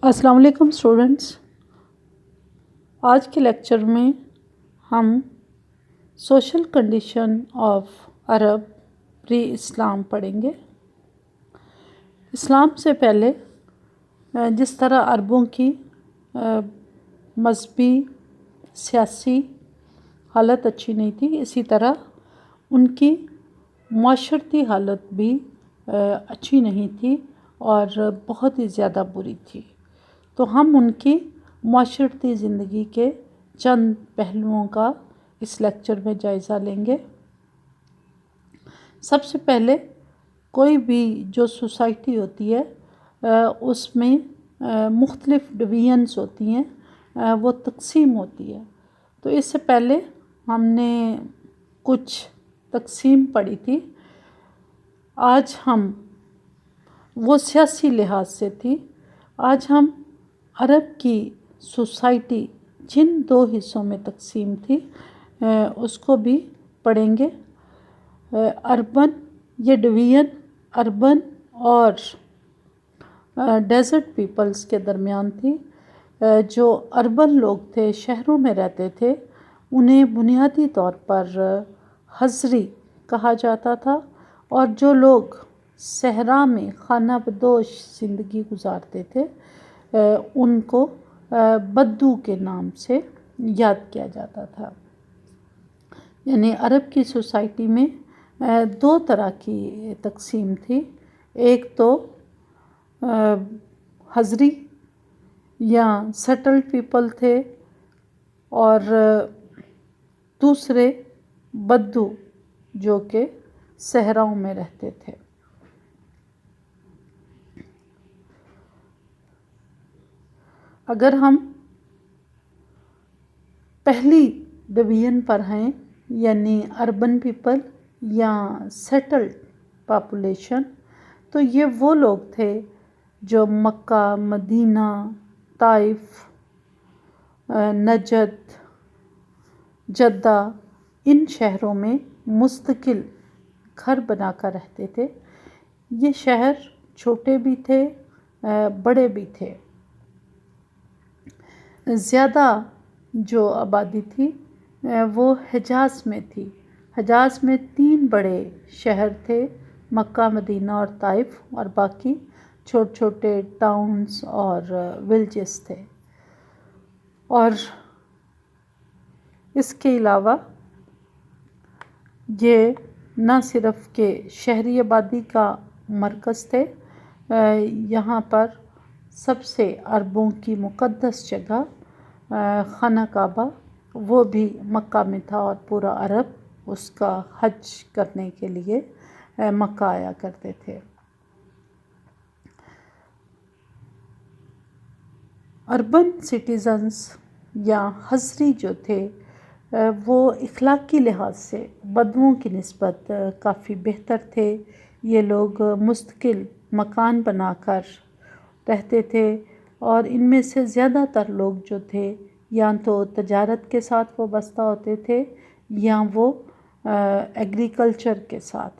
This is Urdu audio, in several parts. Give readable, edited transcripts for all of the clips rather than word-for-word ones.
السلام علیکم اسٹوڈنٹس، آج کے لیکچر میں ہم سوشل کنڈیشن آف عرب پری اسلام پڑھیں گے۔ اسلام سے پہلے جس طرح عربوں کی مذہبی سیاسی حالت اچھی نہیں تھی، اسی طرح ان کی معاشرتی حالت بھی اچھی نہیں تھی اور بہت ہی زیادہ بری تھی۔ تو ہم ان کی معاشرتی زندگی کے چند پہلوؤں کا اس لیکچر میں جائزہ لیں گے۔ سب سے پہلے کوئی بھی جو سوسائٹی ہوتی ہے اس میں مختلف ڈویژنز ہوتی ہیں، وہ تقسیم ہوتی ہے۔ تو اس سے پہلے ہم نے کچھ تقسیم پڑھی تھی۔ آج ہم وہ سیاسی لحاظ سے تھی، آج ہم عرب کی سوسائٹی جن دو حصوں میں تقسیم تھی اس کو بھی پڑھیں گے۔ اربن، یہ ڈویژن اربن اور ڈیزرٹ پیپلز کے درمیان تھی۔ جو اربن لوگ تھے، شہروں میں رہتے تھے، انہیں بنیادی طور پر حضری کہا جاتا تھا، اور جو لوگ صحرا میں خانہ بدوش زندگی گزارتے تھے ان کو بدو کے نام سے یاد کیا جاتا تھا۔ یعنی عرب کی سوسائٹی میں دو طرح کی تقسیم تھی، ایک تو حضری یا سیٹلڈ پیپل تھے، اور دوسرے بدو جو کہ صحراؤں میں رہتے تھے۔ اگر ہم پہلی ڈویژن پر ہیں، یعنی اربن پیپل یا سیٹلڈ پاپولیشن، تو یہ وہ لوگ تھے جو مکہ، مدینہ، طائف، نجد، جدہ، ان شہروں میں مستقل گھر بنا کر رہتے تھے۔ یہ شہر چھوٹے بھی تھے، بڑے بھی تھے۔ زیادہ جو آبادی تھی وہ حجاز میں تھی۔ حجاز میں 3 بڑے شہر تھے، مکہ، مدینہ اور طائف، اور باقی چھوٹے چھوٹے ٹاؤنز اور ولیجز تھے۔ اور اس کے علاوہ یہ نہ صرف کہ شہری آبادی کا مرکز تھے، یہاں پر سب سے عربوں کی مقدس جگہ خانہ کعبہ وہ بھی مکہ میں تھا، اور پورا عرب اس کا حج کرنے کے لیے مکہ آیا کرتے تھے۔ اربن سٹیزنز یا حضری جو تھے وہ اخلاقی لحاظ سے بدوؤں کی نسبت کافی بہتر تھے۔ یہ لوگ مستقل مکان بنا کر رہتے تھے، اور ان میں سے زیادہ تر لوگ جو تھے یا تو تجارت کے ساتھ وابستہ ہوتے تھے یا وہ ایگریکلچر کے ساتھ۔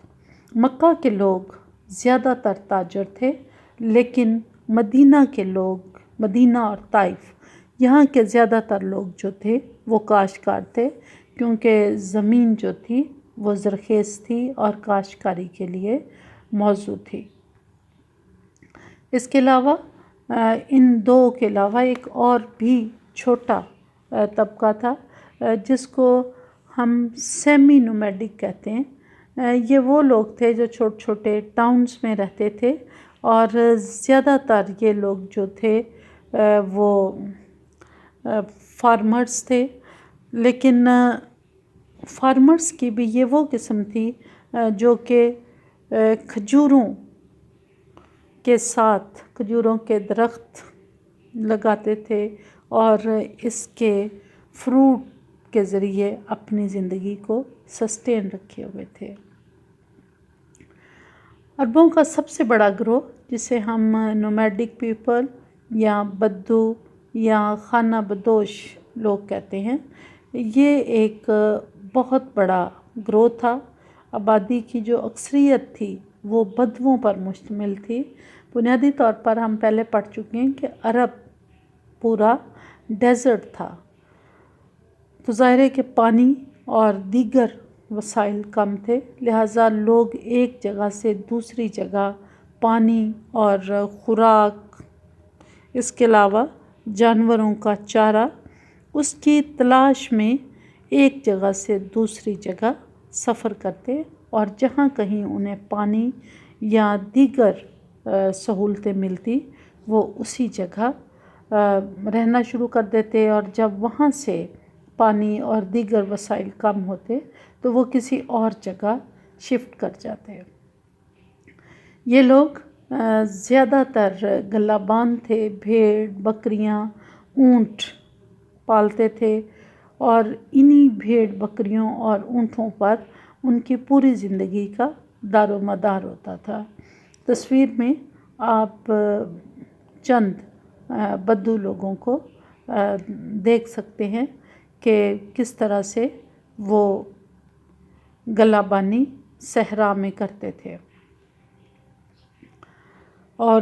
مکہ کے لوگ زیادہ تر تاجر تھے، لیکن مدینہ کے لوگ، مدینہ اور طائف، یہاں کے زیادہ تر لوگ جو تھے وہ کاشتکار تھے، کیونکہ زمین جو تھی وہ زرخیز تھی اور کاشتکاری کے لیے موزوں تھی۔ اس کے علاوہ ان دو کے علاوہ ایک اور بھی چھوٹا طبقہ تھا جس کو ہم سیمی نومیڈک کہتے ہیں۔ یہ وہ لوگ تھے جو چھوٹے چھوٹے ٹاؤنز میں رہتے تھے، اور زیادہ تر یہ لوگ جو تھے وہ فارمرز تھے، لیکن فارمرز کی بھی یہ وہ قسم تھی جو کہ کھجوروں کے ساتھ کھجوروں کے درخت لگاتے تھے اور اس کے فروٹ کے ذریعے اپنی زندگی کو سسٹین رکھے ہوئے تھے۔ عربوں کا سب سے بڑا گروہ جسے ہم نومیڈک پیپل یا بدو یا خانہ بدوش لوگ کہتے ہیں، یہ ایک بہت بڑا گروہ تھا۔ آبادی کی جو اکثریت تھی وہ بدوؤں پر مشتمل تھی۔ بنیادی طور پر ہم پہلے پڑھ چکے ہیں کہ عرب پورا ڈیزرٹ تھا، تو ظاہر ہے کہ پانی اور دیگر وسائل کم تھے، لہٰذا لوگ ایک جگہ سے دوسری جگہ پانی اور خوراک، اس کے علاوہ جانوروں کا چارہ، اس کی تلاش میں ایک جگہ سے دوسری جگہ سفر کرتے، اور جہاں کہیں انہیں پانی یا دیگر سہولتیں ملتی وہ اسی جگہ رہنا شروع کر دیتے، اور جب وہاں سے پانی اور دیگر وسائل کم ہوتے تو وہ کسی اور جگہ شفٹ کر جاتے۔ یہ لوگ زیادہ تر گلابان تھے، بھیڑ، بکریاں، اونٹ پالتے تھے، اور انہی بھیڑ، بکریوں اور اونٹوں پر ان کی پوری زندگی کا دار و مدار ہوتا تھا۔ تصویر میں آپ چند بدو لوگوں کو دیکھ سکتے ہیں کہ کس طرح سے وہ گلابانی صحرا میں کرتے تھے، اور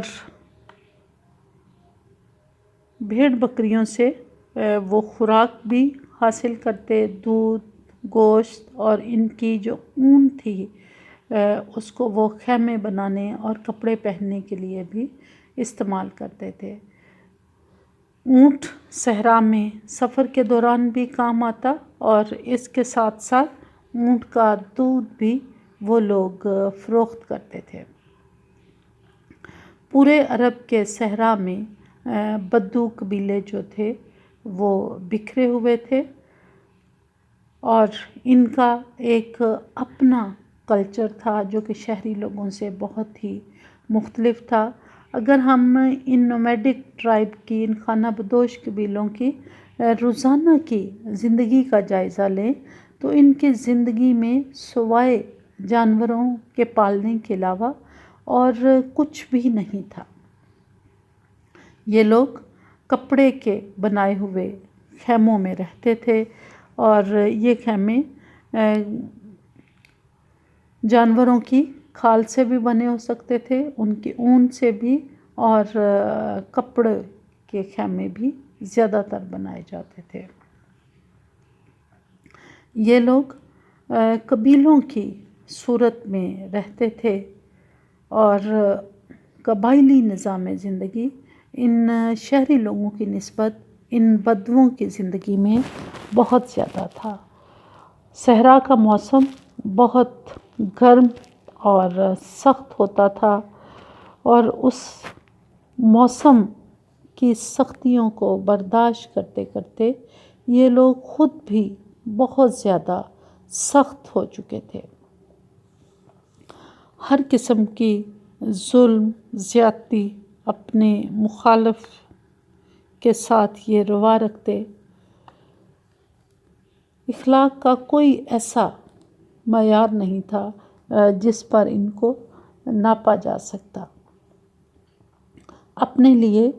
بھیڑ بکریوں سے وہ خوراک بھی حاصل کرتے، دودھ، گوشت، اور ان کی جو اون تھی اس کو وہ خیمے بنانے اور کپڑے پہننے کے لیے بھی استعمال کرتے تھے۔ اونٹ صحرا میں سفر کے دوران بھی کام آتا، اور اس کے ساتھ ساتھ اونٹ کا دودھ بھی وہ لوگ فروخت کرتے تھے۔ پورے عرب کے صحرا میں بدو قبیلے جو تھے وہ بکھرے ہوئے تھے، اور ان کا ایک اپنا کلچر تھا جو کہ شہری لوگوں سے بہت ہی مختلف تھا۔ اگر ہم ان نومیڈک ٹرائب کی، ان خانہ بدوش قبیلوں کی روزانہ کی زندگی کا جائزہ لیں تو ان کی زندگی میں سوائے جانوروں کے پالنے کے علاوہ اور کچھ بھی نہیں تھا۔ یہ لوگ کپڑے کے بنائے ہوئے خیموں میں رہتے تھے، اور یہ خیمے جانوروں کی کھال سے بھی بنے ہو سکتے تھے، ان کی اون سے بھی، اور کپڑے کے خیمے بھی زیادہ تر بنائے جاتے تھے۔ یہ لوگ قبیلوں کی صورت میں رہتے تھے، اور قبائلی نظام زندگی ان شہری لوگوں کی نسبت ان بدوؤں کی زندگی میں بہت زیادہ تھا۔ صحرا کا موسم بہت گرم اور سخت ہوتا تھا، اور اس موسم کی سختیوں کو برداشت کرتے کرتے یہ لوگ خود بھی بہت زیادہ سخت ہو چکے تھے۔ ہر قسم کی ظلم، زیادتی اپنے مخالف کے ساتھ یہ روا رکھتے۔ اخلاق کا کوئی ایسا معیار نہیں تھا جس پر ان کو ناپا جا سکتا۔ اپنے لیے،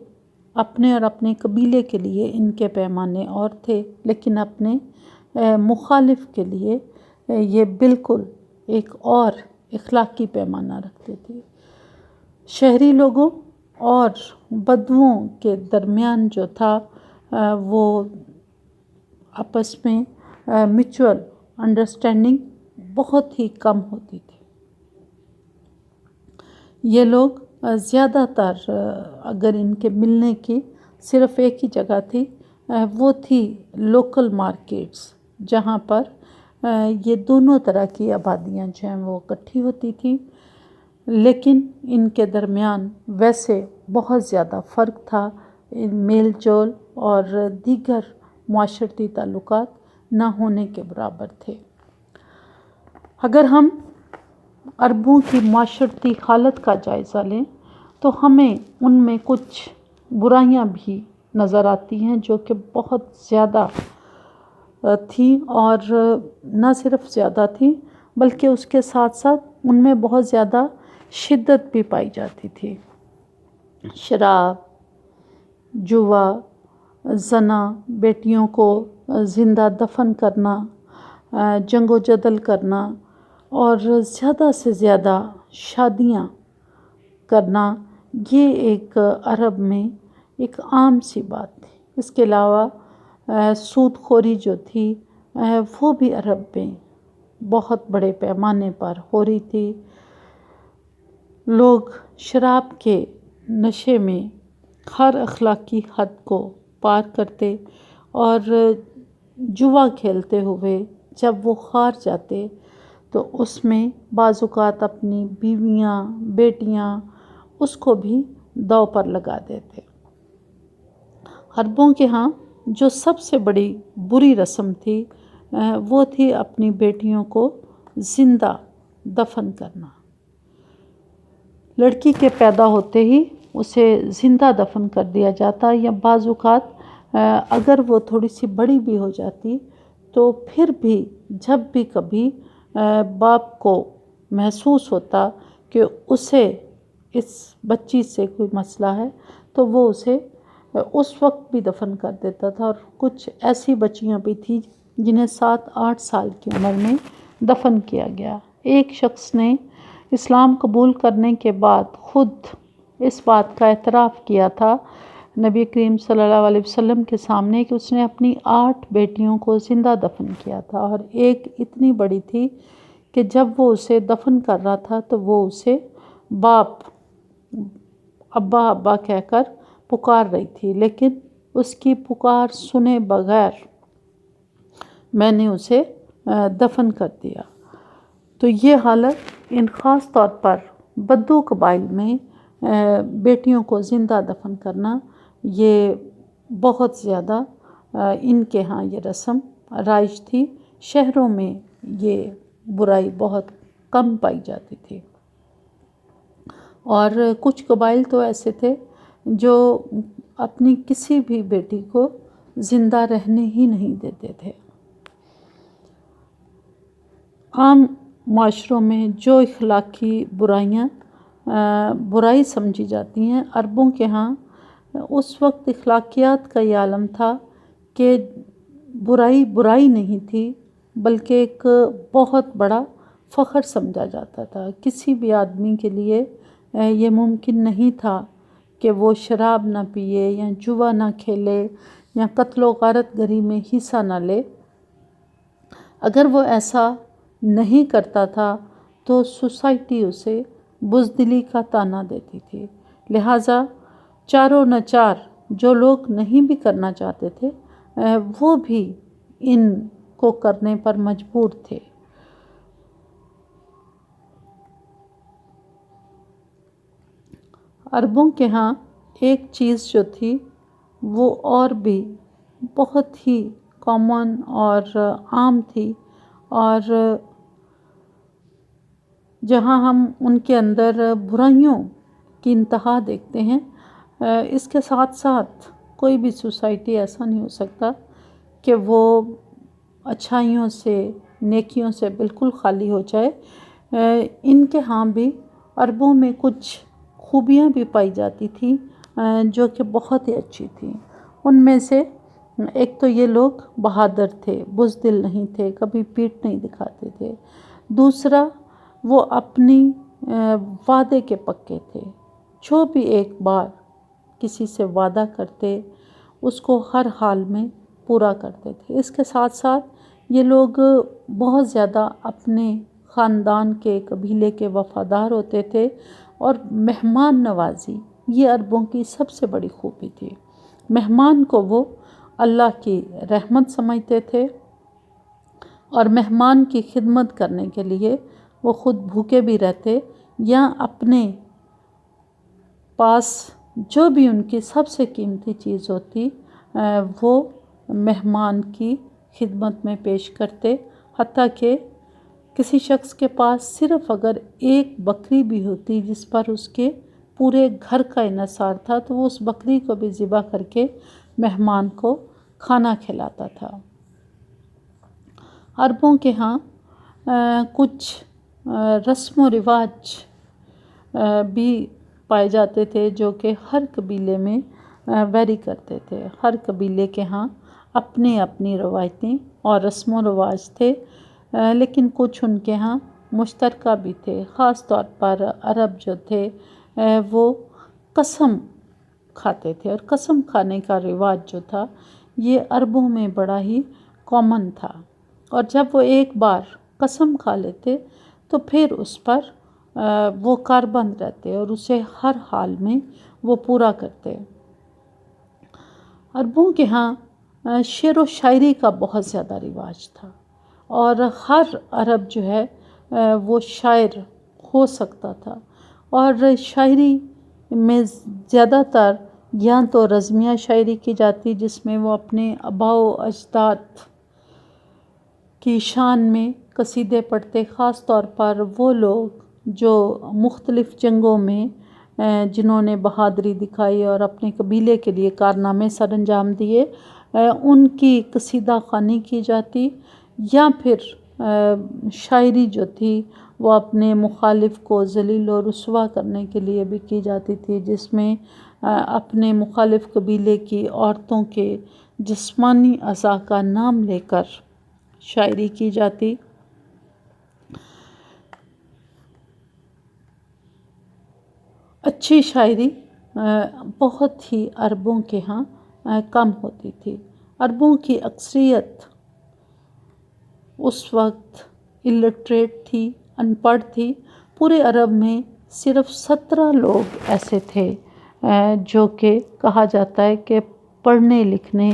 اپنے اور اپنے قبیلے کے لیے ان کے پیمانے اور تھے، لیکن اپنے مخالف کے لیے یہ بالکل ایک اور اخلاقی پیمانہ رکھتے تھے۔ شہری لوگوں اور بدوؤں کے درمیان جو تھا وہ آپس میں میوچول انڈرسٹینڈنگ بہت ہی کم ہوتی تھی۔ یہ لوگ زیادہ تر اگر ان کے ملنے کی صرف ایک ہی جگہ تھی، وہ تھی لوکل مارکیٹس، جہاں پر یہ دونوں طرح کی آبادیاں جو ہیں وہ اکٹھی ہوتی تھیں، لیکن ان کے درمیان ویسے بہت زیادہ فرق تھا، میل جول اور دیگر معاشرتی تعلقات نہ ہونے کے برابر تھے۔ اگر ہم عربوں کی معاشرتی حالت کا جائزہ لیں تو ہمیں ان میں کچھ برائیاں بھی نظر آتی ہیں جو کہ بہت زیادہ تھیں، اور نہ صرف زیادہ تھیں بلکہ اس کے ساتھ ساتھ ان میں بہت زیادہ شدت بھی پائی جاتی تھی۔ شراب، جوا، زنا، بیٹیوں کو زندہ دفن کرنا، جنگ و جدل کرنا، اور زیادہ سے زیادہ شادیاں کرنا، یہ ایک عرب میں ایک عام سی بات تھی۔ اس کے علاوہ سود خوری جو تھی وہ بھی عرب میں بہت بڑے پیمانے پر ہو رہی تھی۔ لوگ شراب کے نشے میں ہر اخلاقی حد کو پار کرتے اور جوا کھیلتے ہوئے جب وہ ہار جاتے تو اس میں بعض اوقات اپنی بیویاں، بیٹیاں اس کو بھی داؤ پر لگا دیتے۔ عربوں کے ہاں جو سب سے بڑی بری رسم تھی وہ تھی اپنی بیٹیوں کو زندہ دفن کرنا۔ لڑکی کے پیدا ہوتے ہی اسے زندہ دفن کر دیا جاتا، یا بعض اوقات اگر وہ تھوڑی سی بڑی بھی ہو جاتی تو پھر بھی جب بھی کبھی باپ کو محسوس ہوتا کہ اسے اس بچی سے کوئی مسئلہ ہے تو وہ اسے اس وقت بھی دفن کر دیتا تھا۔ اور کچھ ایسی بچیاں بھی تھیں جنہیں 7-8 سال کی عمر میں دفن کیا گیا۔ ایک شخص نے اسلام قبول کرنے کے بعد خود اس بات کا اعتراف کیا تھا نبی کریم صلی اللہ علیہ وسلم کے سامنے کہ اس نے اپنی 8 بیٹیوں کو زندہ دفن کیا تھا، اور ایک اتنی بڑی تھی کہ جب وہ اسے دفن کر رہا تھا تو وہ اسے باپ، ابا ابا کہہ کر پکار رہی تھی، لیکن اس کی پکار سنے بغیر میں نے اسے دفن کر دیا۔ تو یہ حالت ان خاص طور پر بدو قبائل میں بیٹیوں کو زندہ دفن کرنا یہ بہت زیادہ ان کے ہاں یہ رسم رائج تھی۔ شہروں میں یہ برائی بہت کم پائی جاتی تھی، اور کچھ قبائل تو ایسے تھے جو اپنی کسی بھی بیٹی کو زندہ رہنے ہی نہیں دیتے تھے۔ عام معاشروں میں جو اخلاقی برائی سمجھی جاتی ہیں، عربوں کے ہاں اس وقت اخلاقیات کا یہ عالم تھا کہ برائی نہیں تھی بلکہ ایک بہت بڑا فخر سمجھا جاتا تھا۔ کسی بھی آدمی کے لیے یہ ممکن نہیں تھا کہ وہ شراب نہ پیے یا جوا نہ کھیلے یا قتل و غارت گری میں حصہ نہ لے۔ اگر وہ ایسا نہیں کرتا تھا تو سوسائٹی اسے بزدلی کا طعنہ دیتی تھی، لہٰذا چاروں ناچار جو لوگ نہیں بھی کرنا چاہتے تھے وہ بھی ان کو کرنے پر مجبور تھے۔ عربوں کے ہاں ایک چیز جو تھی وہ اور بھی بہت ہی کامن اور عام تھی، اور جہاں ہم ان کے اندر برائیوں کی انتہا دیکھتے ہیں، اس کے ساتھ ساتھ کوئی بھی سوسائٹی ایسا نہیں ہو سکتا کہ وہ اچھائیوں سے، نیکیوں سے بالکل خالی ہو جائے۔ ان کے ہاں بھی عربوں میں کچھ خوبیاں بھی پائی جاتی تھیں جو کہ بہت ہی اچھی تھیں۔ ان میں سے ایک تو یہ لوگ بہادر تھے، بزدل نہیں تھے، کبھی پیٹھ نہیں دکھاتے تھے۔ دوسرا، وہ اپنی وعدے کے پکے تھے، جو بھی ایک بار کسی سے وعدہ کرتے اس کو ہر حال میں پورا کرتے تھے۔ اس کے ساتھ ساتھ یہ لوگ بہت زیادہ اپنے خاندان کے، قبیلے کے وفادار ہوتے تھے، اور مہمان نوازی یہ عربوں کی سب سے بڑی خوبی تھی۔ مہمان کو وہ اللہ کی رحمت سمجھتے تھے، اور مہمان کی خدمت کرنے کے لیے وہ خود بھوکے بھی رہتے، یا اپنے پاس جو بھی ان کی سب سے قیمتی چیز ہوتی وہ مہمان کی خدمت میں پیش کرتے۔ حتیٰ کہ کسی شخص کے پاس صرف اگر ایک بکری بھی ہوتی جس پر اس کے پورے گھر کا انحصار تھا تو وہ اس بکری کو بھی ذبح کر کے مہمان کو کھانا کھلاتا تھا۔ عربوں کے ہاں کچھ رسم و رواج بھی پائے جاتے تھے جو کہ ہر قبیلے میں ویری کرتے تھے۔ ہر قبیلے کے ہاں اپنی اپنی روایتیں اور رسم و رواج تھے، لیکن کچھ ان کے ہاں مشترکہ بھی تھے۔ خاص طور پر عرب جو تھے وہ قسم کھاتے تھے، اور قسم کھانے کا رواج جو تھا یہ عربوں میں بڑا ہی کامن تھا، اور جب وہ ایک بار قسم کھا لیتے تو پھر اس پر وہ کاربند رہتے اور اسے ہر حال میں وہ پورا کرتے۔ عربوں کے ہاں شعر و شاعری کا بہت زیادہ رواج تھا، اور ہر عرب جو ہے وہ شاعر ہو سکتا تھا، اور شاعری میں زیادہ تر یا تو رزمیہ شاعری کی جاتی جس میں وہ اپنے آباء و اجداد کی شان میں قصیدے پڑھتے، خاص طور پر وہ لوگ جو مختلف جنگوں میں جنہوں نے بہادری دکھائی اور اپنے قبیلے کے لیے کارنامے سر انجام دیے، ان کی قصیدہ خوانی کی جاتی، یا پھر شاعری جو تھی وہ اپنے مخالف کو ذلیل و رسوا کرنے کے لیے بھی کی جاتی تھی، جس میں اپنے مخالف قبیلے کی عورتوں کے جسمانی اعضاء کا نام لے کر شاعری کی جاتی۔ اچھی شاعری بہت ہی عربوں کے ہاں کم ہوتی تھی۔ عربوں کی اکثریت اس وقت الٹریٹ تھی، ان پڑھ تھی۔ پورے عرب میں صرف 17 لوگ ایسے تھے جو کہ کہا جاتا ہے کہ پڑھنے لکھنے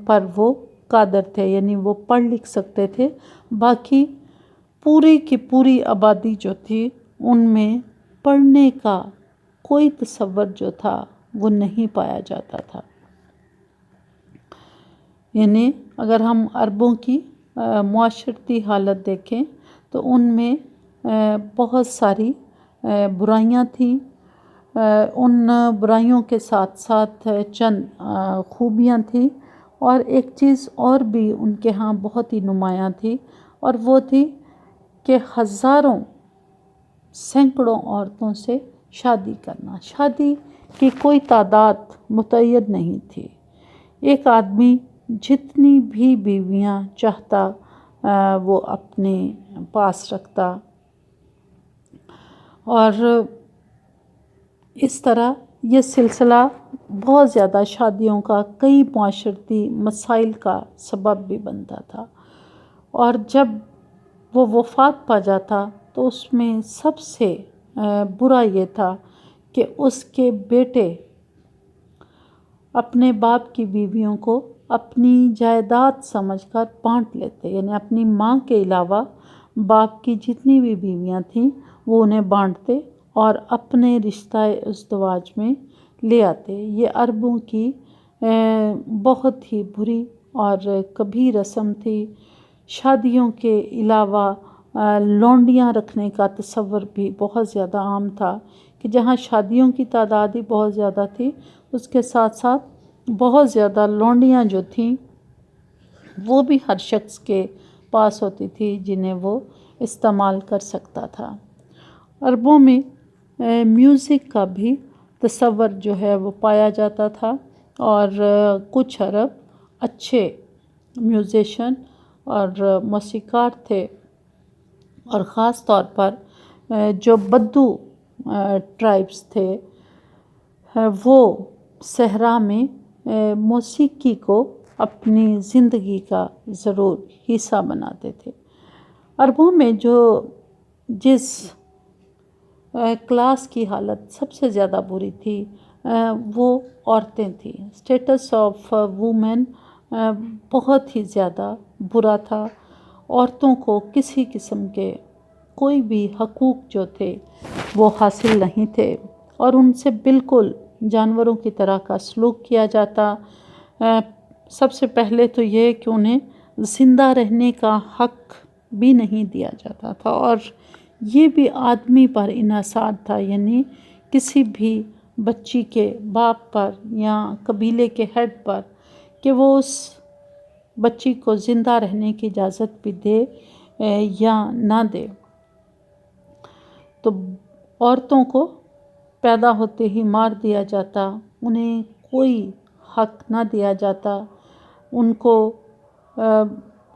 پر وہ قادر تھے، یعنی وہ پڑھ لکھ سکتے تھے۔ باقی پوری کی پوری آبادی جو تھی ان میں پڑھنے کا کوئی تصور جو تھا وہ نہیں پایا جاتا تھا۔ یعنی اگر ہم عربوں کی معاشرتی حالت دیکھیں تو ان میں بہت ساری برائیاں تھیں، ان برائیوں کے ساتھ ساتھ چند خوبیاں تھیں، اور ایک چیز اور بھی ان کے ہاں بہت ہی نمایاں تھی، اور وہ تھی کہ ہزاروں سینکڑوں عورتوں سے شادی کرنا۔ شادی کی کوئی تعداد متعین نہیں تھی، ایک آدمی جتنی بھی بیویاں چاہتا وہ اپنے پاس رکھتا، اور اس طرح یہ سلسلہ بہت زیادہ شادیوں کا کئی معاشرتی مسائل کا سبب بھی بنتا تھا، اور جب وہ وفات پا جاتا تو اس میں سب سے برا یہ تھا کہ اس کے بیٹے اپنے باپ کی بیویوں کو اپنی جائیداد سمجھ کر بانٹ لیتے، یعنی اپنی ماں کے علاوہ باپ کی جتنی بھی بیویاں تھیں وہ انہیں بانٹتے اور اپنے رشتہ ازدواج میں لے آتے۔ یہ عربوں کی بہت ہی بری اور کبھی رسم تھی۔ شادیوں کے علاوہ لونڈیاں رکھنے کا تصور بھی بہت زیادہ عام تھا، کہ جہاں شادیوں کی تعداد ہی بہت زیادہ تھی اس کے ساتھ ساتھ بہت زیادہ لونڈیاں جو تھیں وہ بھی ہر شخص کے پاس ہوتی تھی جنہیں وہ استعمال کر سکتا تھا۔ عربوں میں میوزک کا بھی تصور جو ہے وہ پایا جاتا تھا، اور کچھ عرب اچھے میوزیشین اور موسیقار تھے، اور خاص طور پر جو بدو ٹرائبس تھے وہ صحرا میں موسیقی کو اپنی زندگی کا ضرور حصہ بناتے تھے۔ عربوں میں جس کلاس کی حالت سب سے زیادہ بری تھی وہ عورتیں تھیں۔ اسٹیٹس آف وومن بہت ہی زیادہ برا تھا۔ عورتوں کو کسی قسم کے کوئی بھی حقوق جو تھے وہ حاصل نہیں تھے، اور ان سے بالکل جانوروں کی طرح کا سلوک کیا جاتا۔ سب سے پہلے تو یہ کہ انہیں زندہ رہنے کا حق بھی نہیں دیا جاتا تھا، اور یہ بھی آدمی پر انحصار تھا، یعنی کسی بھی بچی کے باپ پر یا قبیلے کے ہیڈ پر کہ وہ اس بچی کو زندہ رہنے کی اجازت بھی دے یا نہ دے۔ تو عورتوں کو پیدا ہوتے ہی مار دیا جاتا، انہیں کوئی حق نہ دیا جاتا، ان کو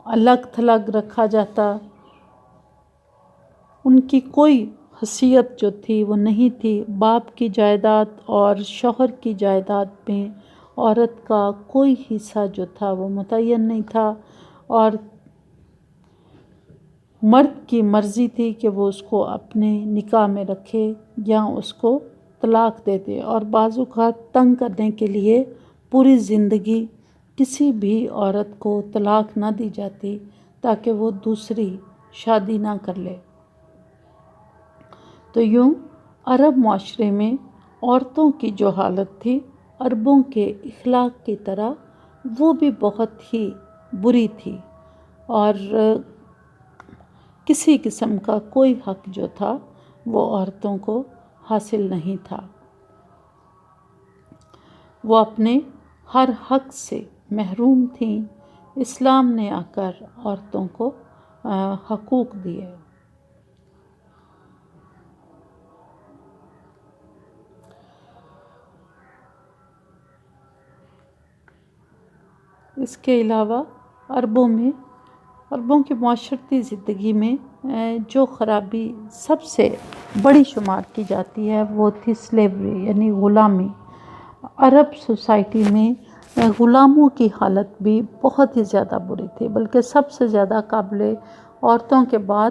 الگ تھلگ رکھا جاتا، ان کی کوئی حیثیت جو تھی وہ نہیں تھی. باپ کی جائیداد اور شوہر کی جائیداد میں عورت کا کوئی حصہ جو تھا وہ متعین نہیں تھا، اور مرد کی مرضی تھی کہ وہ اس کو اپنے نکاح میں رکھے یا اس کو طلاق دے دے. اور بعض اوقات تنگ کرنے کے لیے پوری زندگی کسی بھی عورت کو طلاق نہ دی جاتی تاکہ وہ دوسری شادی نہ کر لے. تو یوں عرب معاشرے میں عورتوں کی جو حالت تھی عربوں کے اخلاق کی طرح وہ بھی بہت ہی بری تھی، اور کسی قسم کا کوئی حق جو تھا وہ عورتوں کو حاصل نہیں تھا. وہ اپنے ہر حق سے محروم تھیں. اسلام نے آ کر عورتوں کو حقوق دیے. اس کے علاوہ عربوں کی معاشرتی زندگی میں جو خرابی سب سے بڑی شمار کی جاتی ہے وہ تھی سلیوری، یعنی غلامی. عرب سوسائٹی میں غلاموں کی حالت بھی بہت ہی زیادہ بری تھی، بلکہ سب سے زیادہ قابل عورتوں کے بعد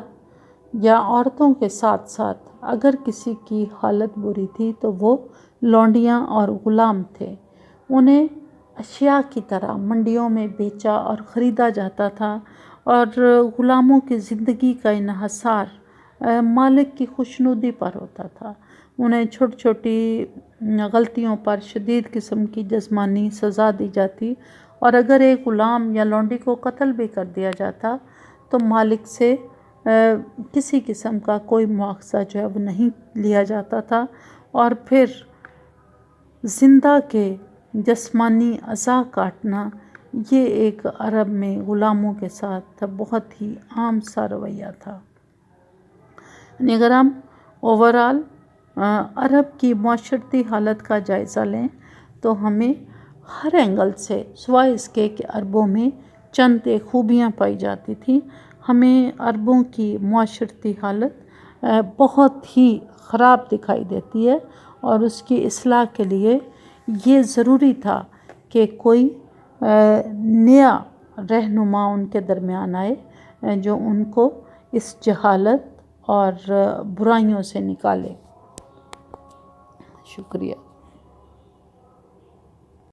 یا عورتوں کے ساتھ ساتھ اگر کسی کی حالت بری تھی تو وہ لونڈیاں اور غلام تھے. انہیں اشیاء کی طرح منڈیوں میں بیچا اور خریدا جاتا تھا، اور غلاموں کی زندگی کا انحصار مالک کی خوشنودی پر ہوتا تھا. انہیں چھوٹی چھوٹی غلطیوں پر شدید قسم کی جسمانی سزا دی جاتی، اور اگر ایک غلام یا لونڈی کو قتل بھی کر دیا جاتا تو مالک سے کسی قسم کا کوئی مواخذہ جو ہے وہ نہیں لیا جاتا تھا. اور پھر زندہ کے جسمانی اعضاء کاٹنا یہ ایک عرب میں غلاموں کے ساتھ بہت ہی عام سا رویہ تھا. یعنی اگر ہم اوورآل عرب کی معاشرتی حالت کا جائزہ لیں تو ہمیں ہر اینگل سے، سوائے اس کے کہ عربوں میں چند ایک خوبیاں پائی جاتی تھیں، ہمیں عربوں کی معاشرتی حالت بہت ہی خراب دکھائی دیتی ہے. اور اس کی اصلاح کے لیے یہ ضروری تھا کہ کوئی نیا رہنما ان کے درمیان آئے جو ان کو اس جہالت اور برائیوں سے نکالے. شکریہ.